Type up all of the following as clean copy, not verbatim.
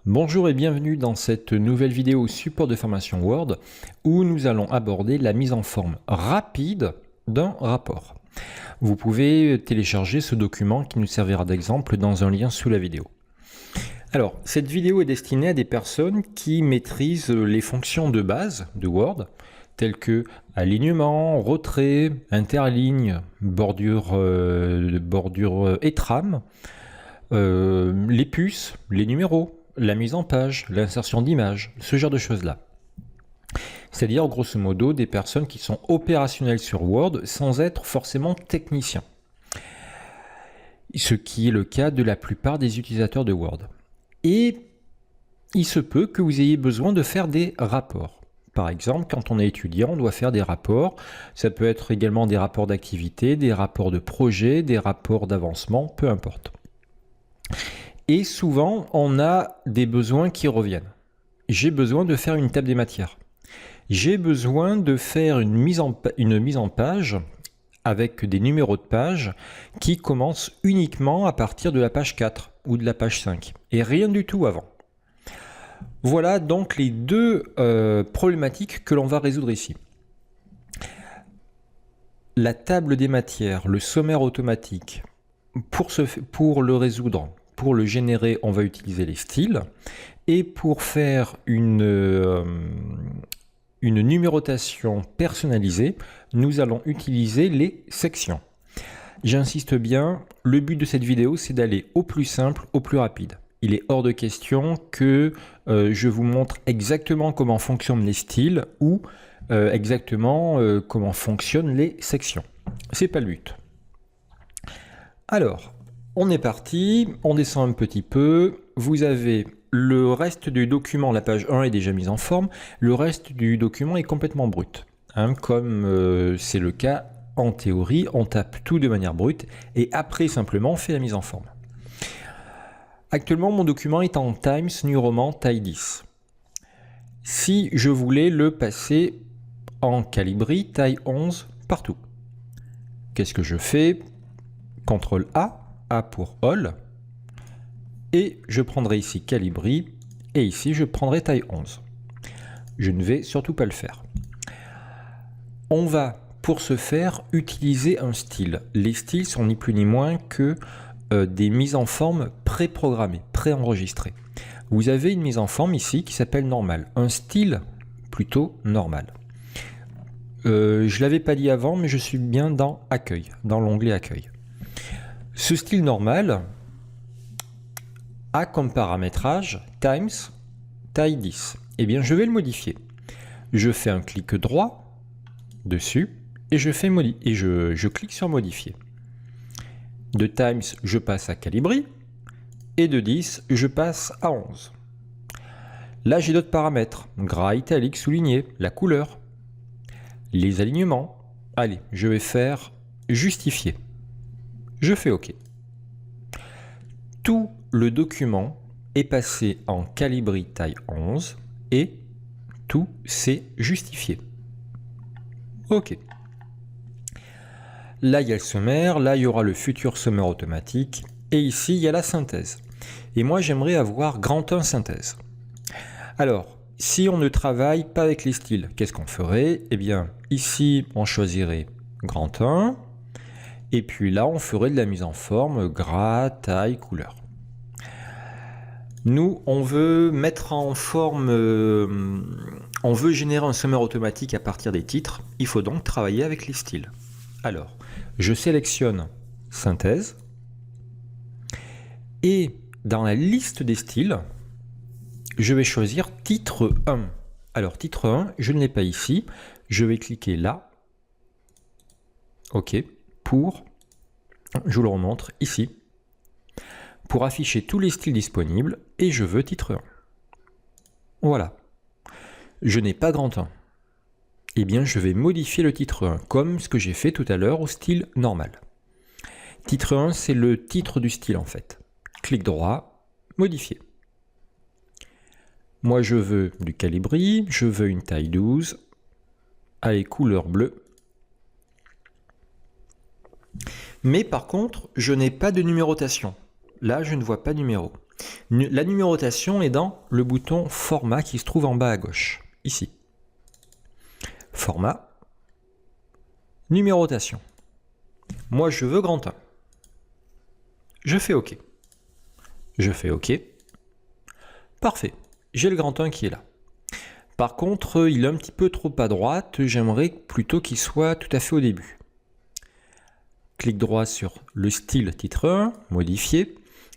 Bonjour et bienvenue dans cette nouvelle vidéo support de formation Word où nous allons aborder la mise en forme rapide d'un rapport. Vous pouvez télécharger ce document qui nous servira d'exemple dans un lien sous la vidéo. Alors, cette vidéo est destinée à des personnes qui maîtrisent les fonctions de base de Word, telles que alignement, retrait, interligne, bordure et trame, les puces, les numéros, la mise en page, l'insertion d'images, ce genre de choses-là. C'est-à-dire, grosso modo, des personnes qui sont opérationnelles sur Word sans être forcément techniciens. Ce qui est le cas de la plupart des utilisateurs de Word. Et il se peut que vous ayez besoin de faire des rapports. Par exemple, quand on est étudiant, on doit faire des rapports. Ça peut être également des rapports d'activité, des rapports de projet, des rapports d'avancement, peu importe. Et souvent, on a des besoins qui reviennent. J'ai besoin de faire une table des matières. J'ai besoin de faire une mise en page avec des numéros de page qui commencent uniquement à partir de la page 4 ou de la page 5 et rien du tout avant. Voilà donc les deux problématiques que l'on va résoudre ici. La table des matières, le sommaire automatique, pour le résoudre, pour le générer, on va utiliser les styles. Et pour faire une numérotation personnalisée, nous allons utiliser les sections. J'insiste bien, le but de cette vidéo, c'est d'aller au plus simple, au plus rapide. Il est hors de question que je vous montre exactement comment fonctionnent les styles ou exactement comment fonctionnent les sections. C'est pas le but. Alors, on est parti, on descend un petit peu. Vous avez le reste du document, la page 1 est déjà mise en forme. Le reste du document est complètement brut. Comme c'est le cas en théorie, on tape tout de manière brute et après simplement on fait la mise en forme. Actuellement, mon document est en Times New Roman taille 10. Si je voulais le passer en Calibri taille 11 partout, qu'est-ce que je fais? CTRL A, A pour All, et je prendrai ici Calibri, et ici je prendrai taille 11. Je ne vais surtout pas le faire. On va, pour ce faire, utiliser un style. Les styles sont ni plus ni moins que des mises en forme pré-programmées, pré-enregistrées. Vous avez une mise en forme ici qui s'appelle normal, un style plutôt normal. Je ne l'avais pas dit avant, mais je suis bien dans Accueil, dans l'onglet Accueil. Ce style normal a comme paramétrage Times taille 10. Eh bien, je vais le modifier. Je fais un clic droit dessus et je clique sur modifier. De Times, je passe à Calibri et de 10, je passe à 11. Là, j'ai d'autres paramètres, gras, italique, souligné, la couleur, les alignements. Allez, je vais faire justifier. Je fais OK. Tout le document est passé en Calibri taille 11 et tout s'est justifié. OK. Là, il y a le sommaire, là, il y aura le futur sommaire automatique, et ici, il y a la synthèse. Et moi, j'aimerais avoir grand 1 synthèse. Alors, si on ne travaille pas avec les styles, qu'est-ce qu'on ferait? Eh bien, ici, on choisirait grand 1, et puis là, on ferait de la mise en forme, gras, taille, couleur. Nous, on veut mettre en forme, on veut générer un sommaire automatique à partir des titres, il faut donc travailler avec les styles. Alors, je sélectionne synthèse et dans la liste des styles, je vais choisir titre 1. Alors, titre 1, je ne l'ai pas ici, je vais cliquer là, OK, je vous le remontre ici, pour afficher tous les styles disponibles et je veux titre 1. Voilà. Je n'ai pas grand 1. Eh bien, je vais modifier le titre 1, comme ce que j'ai fait tout à l'heure au style normal. Titre 1, c'est le titre du style en fait. Clic droit, modifier. Moi, je veux du Calibri, je veux une taille 12. Allez, couleur bleue. Mais par contre, je n'ai pas de numérotation. Là, je ne vois pas de numéro. La numérotation est dans le bouton Format qui se trouve en bas à gauche, ici. Format, numérotation. Moi, je veux grand 1. Je fais OK. Je fais OK. Parfait. J'ai le grand 1 qui est là. Par contre, il est un petit peu trop à droite. J'aimerais plutôt qu'il soit tout à fait au début. Clic droit sur le style titre 1, modifier.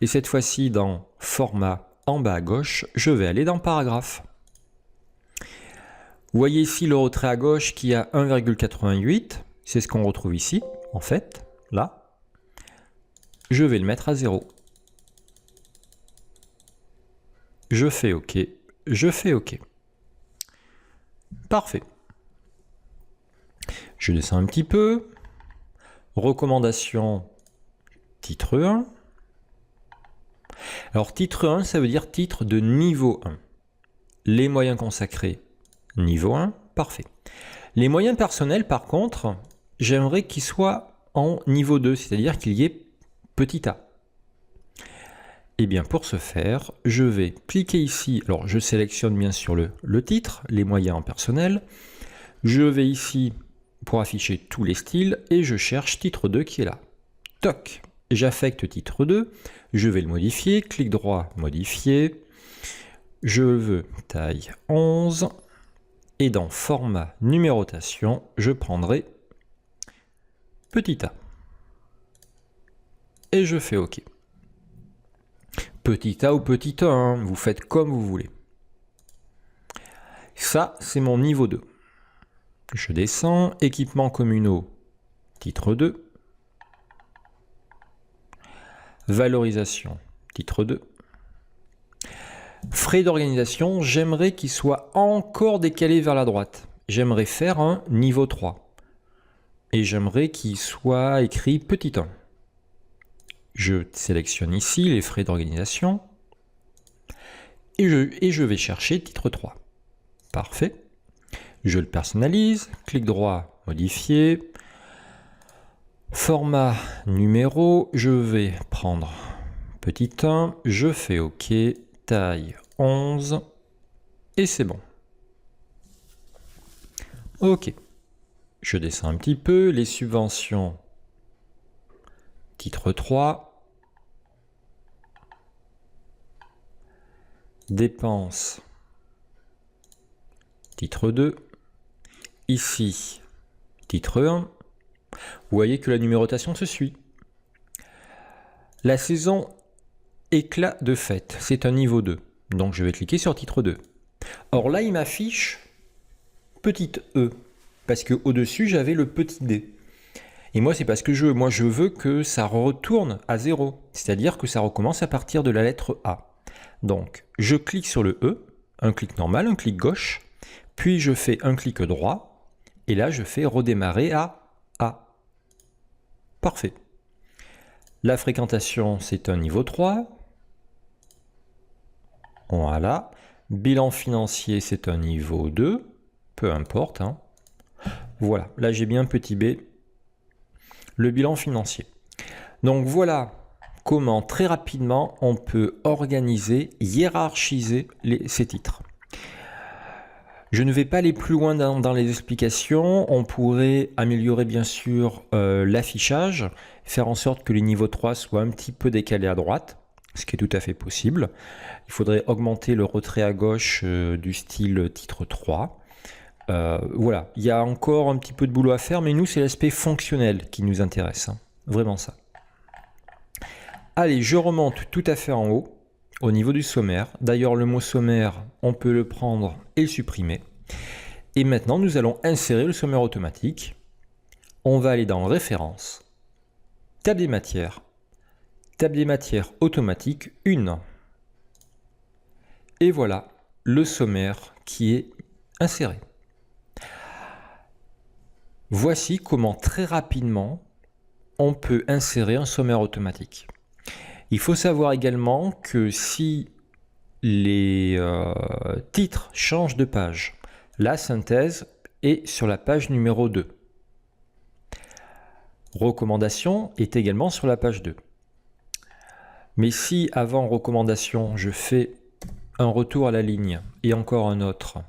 Et cette fois-ci, dans Format, en bas à gauche, je vais aller dans Paragraphe. Vous voyez ici le retrait à gauche qui a 1,88. C'est ce qu'on retrouve ici, en fait, là. Je vais le mettre à 0. Je fais OK. Je fais OK. Parfait. Je descends un petit peu. Recommandation, titre 1. Alors, titre 1, ça veut dire titre de niveau 1. Les moyens consacrés, niveau 1, parfait. Les moyens personnels, par contre, j'aimerais qu'ils soient en niveau 2, c'est-à-dire qu'il y ait petit a. Et bien, pour ce faire, je vais cliquer ici. Alors, je sélectionne bien sûr le titre, les moyens en personnel. Je vais ici pour afficher tous les styles et je cherche titre 2 qui est là. Toc, j'affecte titre 2, je vais le modifier, clic droit, modifier. Je veux taille 11 et dans format numérotation, je prendrai petit a. Et je fais OK. Petit a ou petit a, hein, vous faites comme vous voulez. Ça, c'est mon niveau 2. Je descends, équipements communaux, titre 2. Valorisation, titre 2. Frais d'organisation, j'aimerais qu'il soit encore décalé vers la droite. J'aimerais faire un niveau 3. Et j'aimerais qu'il soit écrit petit 1. Je sélectionne ici les frais d'organisation. Et je vais chercher titre 3. Parfait. Je le personnalise. Clic droit, modifier. Format numéro, je vais prendre petit 1. Je fais OK. Taille 11. Et c'est bon. OK. Je descends un petit peu. Les subventions, titre 3. Dépenses, titre 2. Ici, titre 1. Vous voyez que la numérotation se suit. La saison éclat de fête, c'est un niveau 2. Donc je vais cliquer sur titre 2. Or là, il m'affiche petite e, parce qu'au-dessus, j'avais le petit d. Et moi, c'est parce que je veux que ça retourne à 0. C'est-à-dire que ça recommence à partir de la lettre A. Donc, je clique sur le E, un clic normal, un clic gauche, puis je fais un clic droit, et là, je fais redémarrer à A. Parfait. La fréquentation, c'est un niveau 3. Voilà. Bilan financier, c'est un niveau 2. Peu importe. Hein. Voilà. Là, j'ai bien petit b. Le bilan financier. Donc, voilà comment très rapidement on peut organiser, hiérarchiser ces titres. Je ne vais pas aller plus loin dans les explications. On pourrait améliorer bien sûr l'affichage, faire en sorte que les niveaux 3 soient un petit peu décalés à droite, ce qui est tout à fait possible. Il faudrait augmenter le retrait à gauche du style titre 3. Voilà, il y a encore un petit peu de boulot à faire, mais nous c'est l'aspect fonctionnel qui nous intéresse, hein. Vraiment ça. Allez, je remonte tout à fait en haut, au niveau du sommaire. D'ailleurs, le mot sommaire, on peut le prendre et le supprimer. Et maintenant, nous allons insérer le sommaire automatique. On va aller dans Références, Table des matières automatique 1. Et voilà le sommaire qui est inséré. Voici comment très rapidement on peut insérer un sommaire automatique. Il faut savoir également que si les titres changent de page, la synthèse est sur la page numéro 2. Recommandation est également sur la page 2. Mais si avant recommandation, je fais un retour à la ligne et encore un autre,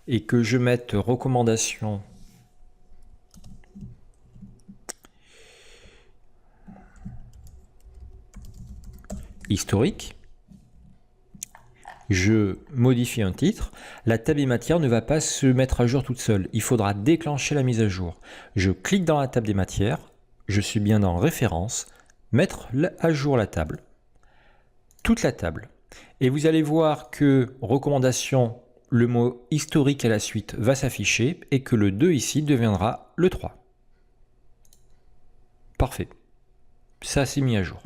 et que je mette recommandation historique, je modifie un titre, la table des matières ne va pas se mettre à jour toute seule. Il faudra déclencher la mise à jour. Je clique dans la table des matières, je suis bien dans référence, mettre à jour la table, toute la table. Et vous allez voir que recommandation, le mot historique à la suite va s'afficher et que le 2 ici deviendra le 3. Parfait. Ça s'est mis à jour.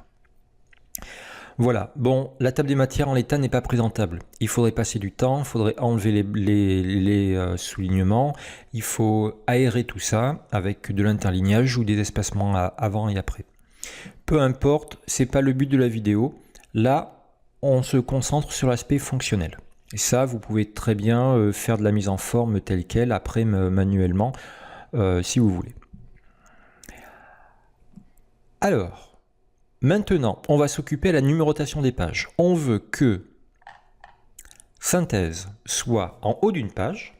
Voilà, bon, la table des matières en l'état n'est pas présentable. Il faudrait passer du temps, il faudrait enlever les soulignements, il faut aérer tout ça avec de l'interlignage ou des espacements avant et après. Peu importe, c'est pas le but de la vidéo. Là, on se concentre sur l'aspect fonctionnel. Et ça, vous pouvez très bien faire de la mise en forme telle quelle, après manuellement, si vous voulez. Alors, maintenant, on va s'occuper de la numérotation des pages. On veut que synthèse soit en haut d'une page.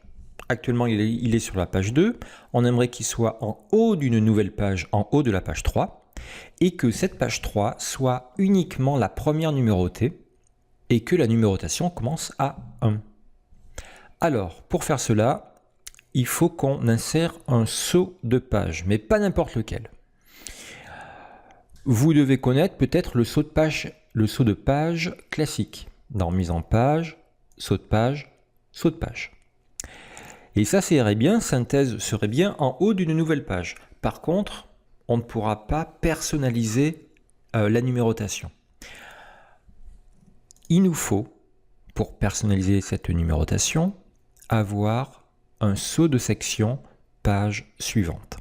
Actuellement, il est sur la page 2. On aimerait qu'il soit en haut d'une nouvelle page, en haut de la page 3. Et que cette page 3 soit uniquement la première numérotée et que la numérotation commence à 1. Alors, pour faire cela, il faut qu'on insère un saut de page, mais pas n'importe lequel. Vous devez connaître peut-être le saut de page classique. Dans mise en page, saut de page, saut de page. Et ça serait bien, synthèse serait bien en haut d'une nouvelle page. Par contre, on ne pourra pas personnaliser la numérotation. Il nous faut, pour personnaliser cette numérotation, avoir un saut de section page suivante.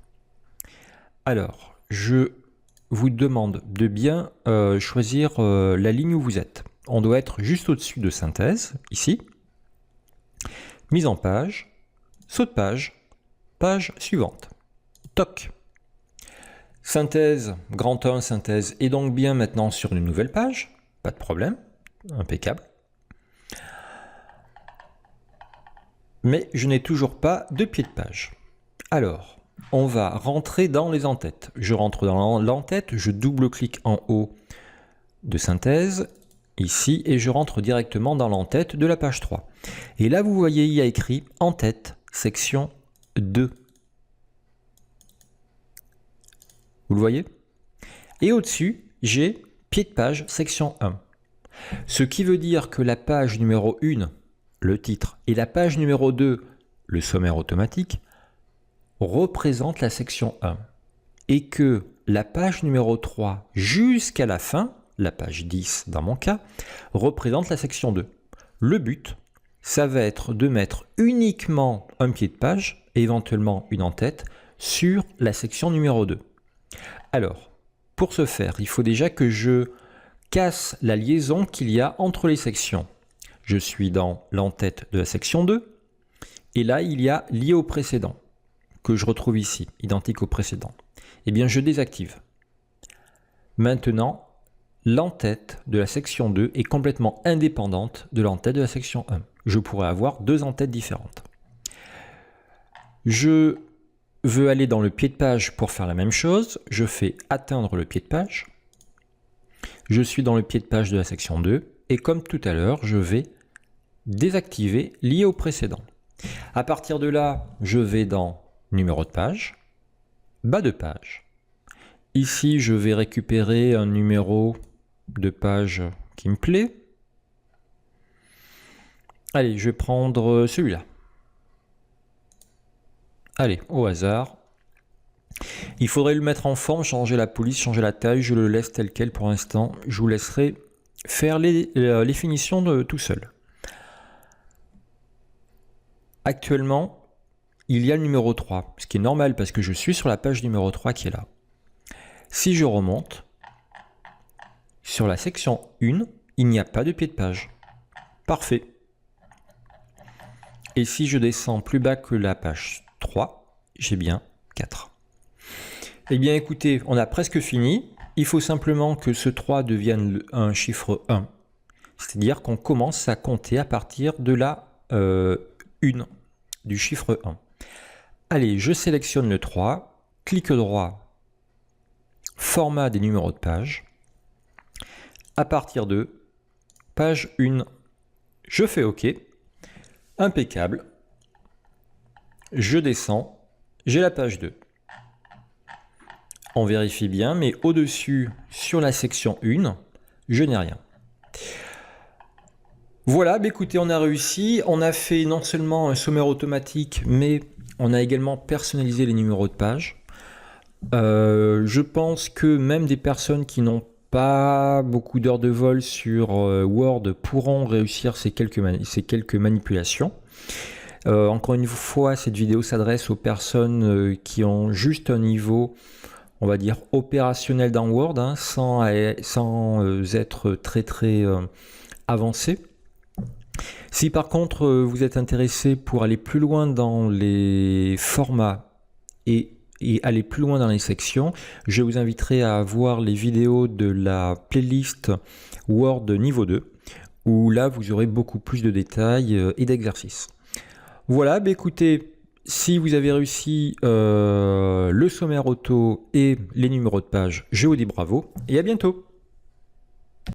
Alors, je vous demande de bien choisir la ligne où vous êtes. On doit être juste au-dessus de synthèse, ici. Mise en page, saut de page, page suivante. Toc. Synthèse, grand 1, synthèse est donc bien maintenant sur une nouvelle page. Pas de problème, impeccable. Mais je n'ai toujours pas de pied de page. Alors, on va rentrer dans les en-têtes. Je rentre dans l'en-tête, je double-clique en haut de synthèse, ici, et je rentre directement dans l'en-tête de la page 3. Et là, vous voyez, il y a écrit en-tête, section 2. Vous le voyez? Et au-dessus, j'ai pied de page, section 1. Ce qui veut dire que la page numéro 1, le titre, et la page numéro 2, le sommaire automatique, représente la section 1 et que la page numéro 3 jusqu'à la fin, la page 10 dans mon cas, représente la section 2. Le but, ça va être de mettre uniquement un pied de page et éventuellement une en-tête sur la section numéro 2. Alors, pour ce faire, il faut déjà que je casse la liaison qu'il y a entre les sections. Je suis dans l'en-tête de la section 2 et là, il y a lié au précédent, que je retrouve ici, identique au précédent. Eh bien, je désactive. Maintenant, l'en-tête de la section 2 est complètement indépendante de l'en-tête de la section 1. Je pourrais avoir deux en-têtes différentes. Je veux aller dans le pied de page pour faire la même chose. Je fais atteindre le pied de page. Je suis dans le pied de page de la section 2. Et comme tout à l'heure, je vais désactiver lié au précédent. À partir de là, je vais dans numéro de page, bas de page. Ici, je vais récupérer un numéro de page qui me plaît. Allez, je vais prendre celui-là. Allez, au hasard. Il faudrait le mettre en forme, changer la police, changer la taille. Je le laisse tel quel pour l'instant. Je vous laisserai faire les finitions de tout seul. Actuellement, il y a le numéro 3, ce qui est normal parce que je suis sur la page numéro 3 qui est là. Si je remonte, sur la section 1, il n'y a pas de pied de page. Parfait. Et si je descends plus bas que la page 3, j'ai bien 4. Eh bien écoutez, on a presque fini. Il faut simplement que ce 3 devienne un chiffre 1. C'est-à-dire qu'on commence à compter à partir de la 1, du chiffre 1. Allez, je sélectionne le 3, clic droit, format des numéros de page. À partir de page 1, je fais OK. Impeccable. Je descends, j'ai la page 2. On vérifie bien, mais au-dessus, sur la section 1, je n'ai rien. Voilà, bah écoutez, on a réussi. On a fait non seulement un sommaire automatique, mais on a également personnalisé les numéros de page. Je pense que même des personnes qui n'ont pas beaucoup d'heures de vol sur Word pourront réussir ces quelques manipulations. Encore une fois, cette vidéo s'adresse aux personnes qui ont juste un niveau, on va dire, opérationnel dans Word, hein, sans être très avancé. Si par contre vous êtes intéressé pour aller plus loin dans les formats et aller plus loin dans les sections, je vous inviterai à voir les vidéos de la playlist Word niveau 2, où là vous aurez beaucoup plus de détails et d'exercices. Voilà, bah écoutez, si vous avez réussi le sommaire auto et les numéros de page, je vous dis bravo et à bientôt.